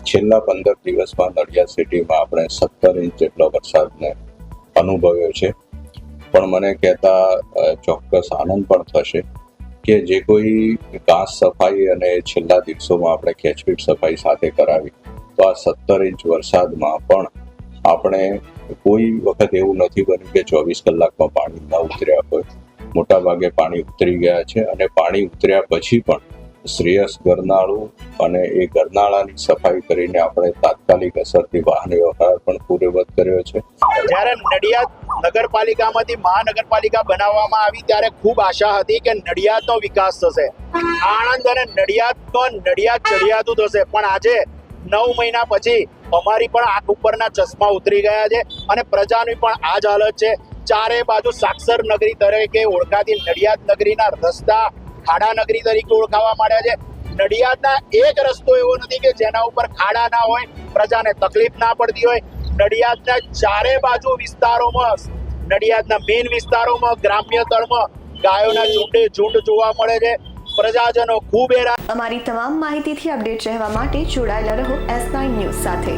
છેલ્લા 15 દિવસમાં નડિયાદ સિટીમાં આપણે 17 ઇંચ જેટલો વરસાદને અનુભવ્યો છે. પણ મને કહેતા ચોક્કસ આનંદ પણ થશે કે જે કોઈ ઘાસ સફાઈ અને છેલ્લા દિવસોમાં આપણે કેચપીટ સફાઈ સાથે કરાવી તો આ 17 ઇંચ વરસાદમાં પણ આપણે કોઈ વખત એવું નથી બન્યું કે 24 કલાકમાં પાણી ન ઉતર્યા હોય. મોટાભાગે પાણી ઉતરી ગયા છે અને પાણી ઉતર્યા પછી પણ શ્રેયસ ગરનાળું અને એ ગરનાળાની સફાઈ કરીને આપણે તાત્કાલિક અસરથી વાહન વ્યવહાર પણ પૂર્વવત કર્યો છે. જ્યારે નડિયાદ નગરપાલિકામાંથી મહાનગરપાલિકા બનાવવામાં આવી ત્યારે ખૂબ આશા હતી કે નડિયાદનો વિકાસ થશે, આણંદ અને નડિયાદ ચડિયાતું થશે. પણ આજે 9 મહિના પછી અમારી પણ આંખ ઉપરના ચશ્મા ઉતરી ગયા છે અને પ્રજાની પણ આ જ હાલત છે. ચારે બાજુ સાક્ષર નગરી તરીકે ઓળખાતી નડિયાદ નગરીના રસ્તા ખાડા નગરી તરીકે ઓળખાવા માંડ્યા છે. નડિયાદના એક રસ્તો એવો નથી કે જેના ઉપર ખાડા ના હોય, પ્રજાને તકલીફ ના પડતી હોય. નડિયાદના ચારે બાજુ વિસ્તારોમાં, નડિયાદના મેઇન વિસ્તારોમાં, ગ્રામ્ય તળમાં ગાયોના ઝુંડ જોવા મળે છે. પ્રજાજનો ખૂબ હેરાન. અમારી તમામ માહિતીથી અપડેટ રહેવા માટે જોડાયેલા રહો S9 ન્યૂઝ સાથે.